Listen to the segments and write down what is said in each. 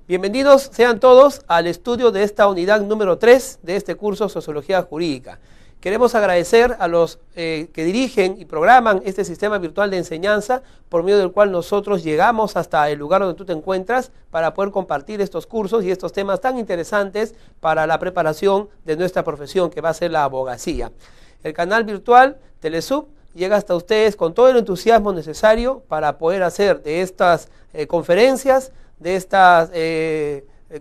Bienvenidos sean todos al estudio de esta unidad número 3 de este curso Sociología Jurídica. Queremos agradecer a los que dirigen y programan este sistema virtual de enseñanza por medio del cual nosotros llegamos hasta el lugar donde tú te encuentras para poder compartir estos cursos y estos temas tan interesantes para la preparación de nuestra profesión que va a ser la abogacía. El canal virtual Telesub llega hasta ustedes con todo el entusiasmo necesario para poder hacer de estas conferencias, de estas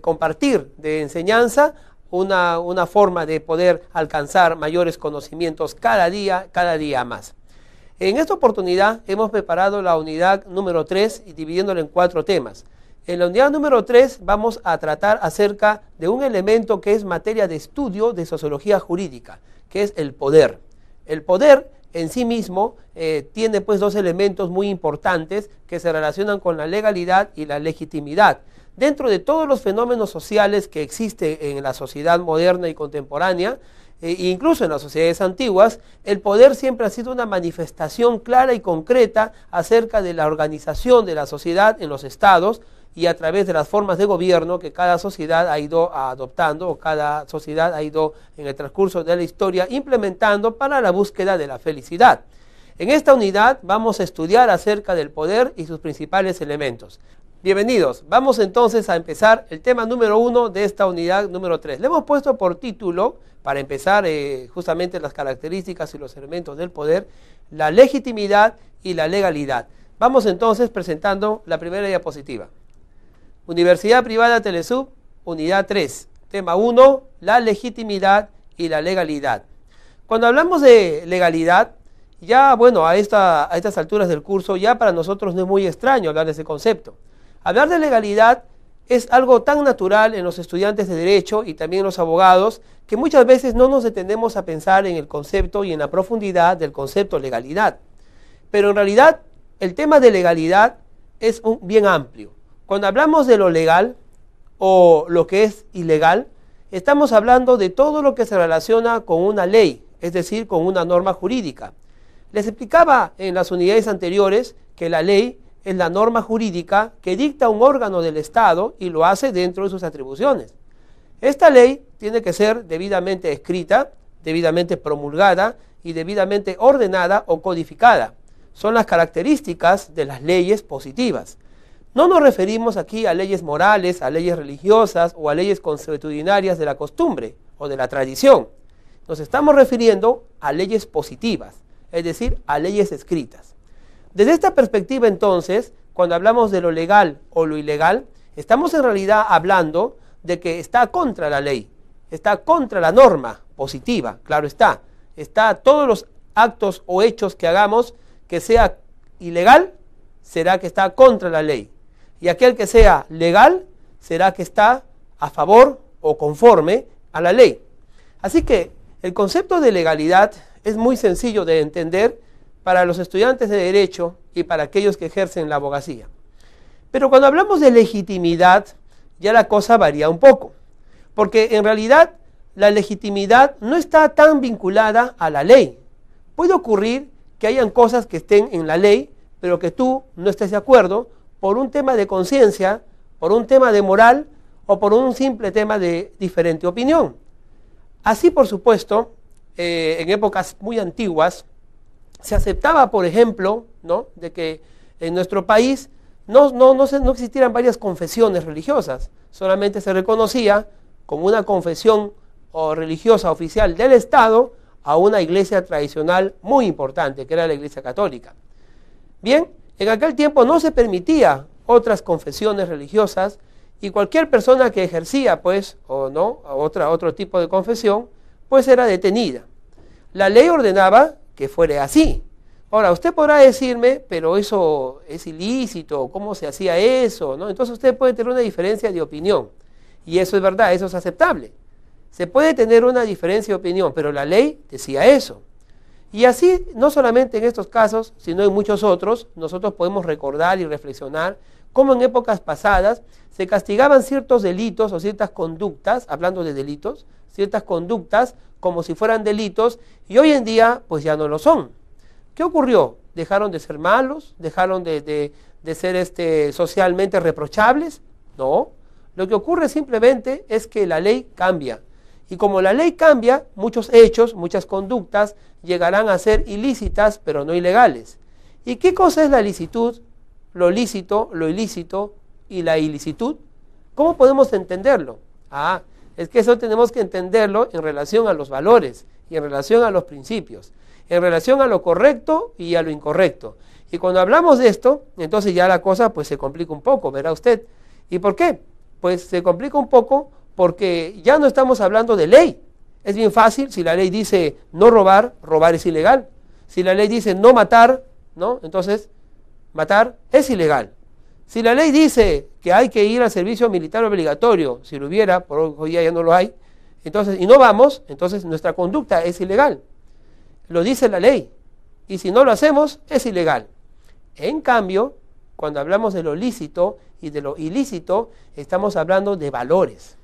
compartir de enseñanza, una forma de poder alcanzar mayores conocimientos cada día más. En esta oportunidad hemos preparado la unidad número 3 y dividiéndola en 4 temas. En la unidad número 3 vamos a tratar acerca de un elemento que es materia de estudio de sociología jurídica, que es el poder. El poder en sí mismo tiene pues dos elementos muy importantes que se relacionan con la legalidad y la legitimidad. Dentro de todos los fenómenos sociales que existen en la sociedad moderna y contemporánea, incluso en las sociedades antiguas, el poder siempre ha sido una manifestación clara y concreta acerca de la organización de la sociedad en los estados y a través de las formas de gobierno que cada sociedad ha ido adoptando o cada sociedad ha ido en el transcurso de la historia implementando para la búsqueda de la felicidad. En esta unidad vamos a estudiar acerca del poder y sus principales elementos. Bienvenidos, vamos entonces a empezar el tema número 1 de esta unidad número 3. Le hemos puesto por título, para empezar justamente las características y los elementos del poder, la legitimidad y la legalidad. Vamos entonces presentando la primera diapositiva. Universidad Privada Telesub, unidad 3, tema 1, la legitimidad y la legalidad. Cuando hablamos de legalidad, ya bueno, a estas alturas del curso, ya para nosotros no es muy extraño hablar de ese concepto. Hablar de legalidad es algo tan natural en los estudiantes de Derecho y también en los abogados, que muchas veces no nos detenemos a pensar en el concepto y en la profundidad del concepto legalidad. Pero en realidad, el tema de legalidad es bien amplio. Cuando hablamos de lo legal o lo que es ilegal, estamos hablando de todo lo que se relaciona con una ley, es decir, con una norma jurídica. Les explicaba en las unidades anteriores que la ley es la norma jurídica que dicta un órgano del Estado y lo hace dentro de sus atribuciones. Esta ley tiene que ser debidamente escrita, debidamente promulgada y debidamente ordenada o codificada. Son las características de las leyes positivas. No nos referimos aquí a leyes morales, a leyes religiosas o a leyes consuetudinarias de la costumbre o de la tradición. Nos estamos refiriendo a leyes positivas, es decir, a leyes escritas. Desde esta perspectiva entonces, cuando hablamos de lo legal o lo ilegal, estamos en realidad hablando de que está contra la ley, está contra la norma positiva, claro está. Está todos los actos o hechos que hagamos que sea ilegal, será que está contra la ley. Y aquel que sea legal, será que está a favor o conforme a la ley. Así que el concepto de legalidad es muy sencillo de entender para los estudiantes de Derecho y para aquellos que ejercen la abogacía. Pero cuando hablamos de legitimidad, ya la cosa varía un poco. Porque en realidad la legitimidad no está tan vinculada a la ley. Puede ocurrir que hayan cosas que estén en la ley, pero que tú no estés de acuerdo, por un tema de conciencia, por un tema de moral o por un simple tema de diferente opinión. Así, por supuesto, en épocas muy antiguas, se aceptaba, por ejemplo, ¿no?, de que en nuestro país no existieran varias confesiones religiosas, solamente se reconocía como una confesión o religiosa oficial del Estado a una iglesia tradicional muy importante, que era la Iglesia Católica. Bien, en aquel tiempo no se permitía otras confesiones religiosas y cualquier persona que ejercía, pues, o no, otro tipo de confesión, pues era detenida. La ley ordenaba que fuera así. Ahora, usted podrá decirme, pero eso es ilícito, ¿cómo se hacía eso?, ¿no? Entonces usted puede tener una diferencia de opinión, y eso es verdad, eso es aceptable. Se puede tener una diferencia de opinión, pero la ley decía eso. Y así, no solamente en estos casos, sino en muchos otros, nosotros podemos recordar y reflexionar cómo en épocas pasadas se castigaban ciertos delitos o ciertas conductas, hablando de delitos, ciertas conductas como si fueran delitos, y hoy en día pues ya no lo son. ¿Qué ocurrió? ¿Dejaron de ser malos? ¿Dejaron de ser socialmente reprochables? No. Lo que ocurre simplemente es que la ley cambia. Y como la ley cambia, muchos hechos, muchas conductas llegarán a ser ilícitas, pero no ilegales. ¿Y qué cosa es la licitud, lo lícito, lo ilícito y la ilicitud? ¿Cómo podemos entenderlo? Es que eso tenemos que entenderlo en relación a los valores y en relación a los principios, en relación a lo correcto y a lo incorrecto. Y cuando hablamos de esto, entonces ya la cosa pues se complica un poco, verá usted. ¿Y por qué? Pues se complica un poco porque ya no estamos hablando de ley. Es bien fácil, si la ley dice no robar, robar es ilegal. Si la ley dice no matar, ¿no? Entonces matar es ilegal. Si la ley dice que hay que ir al servicio militar obligatorio, si lo hubiera, por hoy día ya no lo hay, entonces, y no vamos, entonces nuestra conducta es ilegal. Lo dice la ley. Y si no lo hacemos, es ilegal. En cambio, cuando hablamos de lo lícito y de lo ilícito, estamos hablando de valores.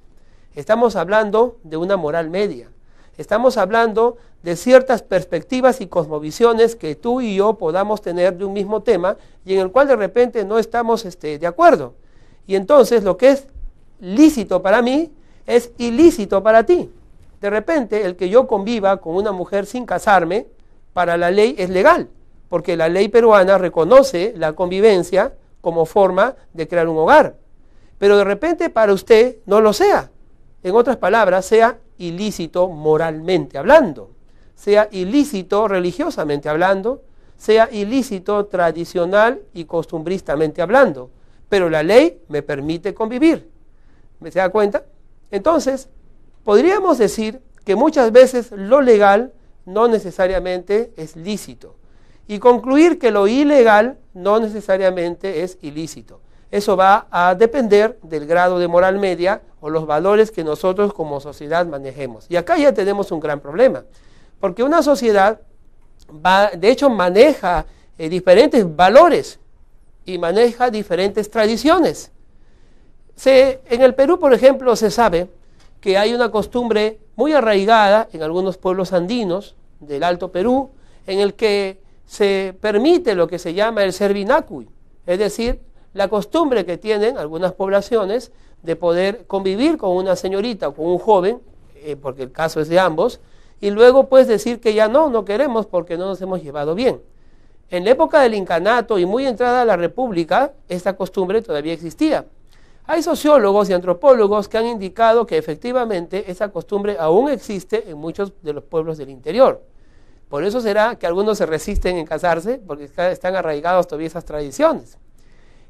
Estamos hablando de una moral media. Estamos hablando de ciertas perspectivas y cosmovisiones que tú y yo podamos tener de un mismo tema y en el cual de repente no estamos de acuerdo. Y entonces lo que es lícito para mí es ilícito para ti. De repente el que yo conviva con una mujer sin casarme, para la ley es legal, porque la ley peruana reconoce la convivencia como forma de crear un hogar. Pero de repente para usted no lo sea. En otras palabras, sea ilícito moralmente hablando, sea ilícito religiosamente hablando, sea ilícito tradicional y costumbristamente hablando. Pero la ley me permite convivir. ¿Me se da cuenta? Entonces, podríamos decir que muchas veces lo legal no necesariamente es lícito. Y concluir que lo ilegal no necesariamente es ilícito. Eso va a depender del grado de moral media o los valores que nosotros como sociedad manejemos. Y acá ya tenemos un gran problema, porque una sociedad de hecho maneja diferentes valores y maneja diferentes tradiciones. En el Perú, por ejemplo, se sabe que hay una costumbre muy arraigada en algunos pueblos andinos del Alto Perú, en el que se permite lo que se llama el servinacuy, es decir, la costumbre que tienen algunas poblaciones de poder convivir con una señorita o con un joven, porque el caso es de ambos, y luego pues decir que ya no queremos porque no nos hemos llevado bien. En la época del incanato y muy entrada a la República, esta costumbre todavía existía. Hay sociólogos y antropólogos que han indicado que efectivamente esa costumbre aún existe en muchos de los pueblos del interior. Por eso será que algunos se resisten en casarse, porque están arraigados todavía esas tradiciones.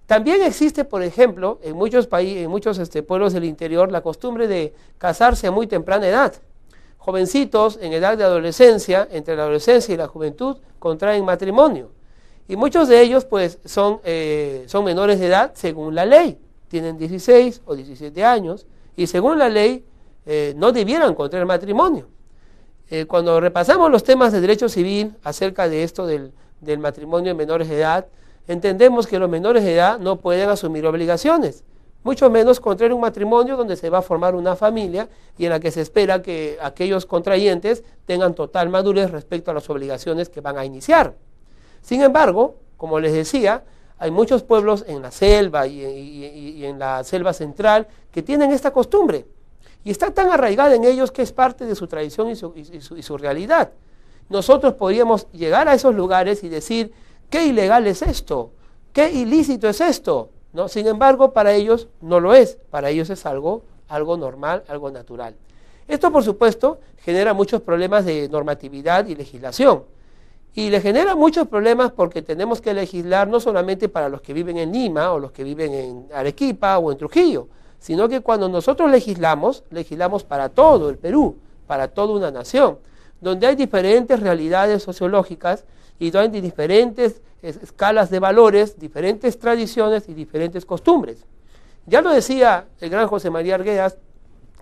También existe, por ejemplo, en muchos países, en muchos pueblos del interior, la costumbre de casarse a muy temprana edad. Jovencitos en edad de adolescencia, entre la adolescencia y la juventud, contraen matrimonio. Y muchos de ellos pues son menores de edad según la ley. Tienen 16 o 17 años y según la ley no debieran contraer matrimonio. Cuando repasamos los temas de derecho civil acerca de esto del matrimonio en menores de edad, entendemos que los menores de edad no pueden asumir obligaciones, mucho menos contraer un matrimonio donde se va a formar una familia y en la que se espera que aquellos contrayentes tengan total madurez respecto a las obligaciones que van a iniciar. Sin embargo, como les decía, hay muchos pueblos en la selva y en la selva central que tienen esta costumbre y está tan arraigada en ellos que es parte de su tradición y su realidad. Nosotros podríamos llegar a esos lugares y decir, ¿qué ilegal es esto? ¿Qué ilícito es esto? ¿No? Sin embargo, para ellos no lo es. Para ellos es algo normal, algo natural. Esto, por supuesto, genera muchos problemas de normatividad y legislación. Y le genera muchos problemas porque tenemos que legislar no solamente para los que viven en Lima o los que viven en Arequipa o en Trujillo, sino que cuando nosotros legislamos para todo el Perú, para toda una nación, donde hay diferentes realidades sociológicas y donde hay diferentes escalas de valores, diferentes tradiciones y diferentes costumbres. Ya lo decía el gran José María Arguedas,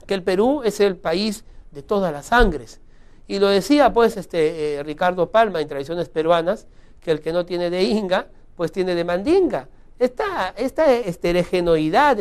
que el Perú es el país de todas las sangres. Y lo decía pues Ricardo Palma en Tradiciones Peruanas, que el que no tiene de Inga, pues tiene de Mandinga. Esta heterogeneidad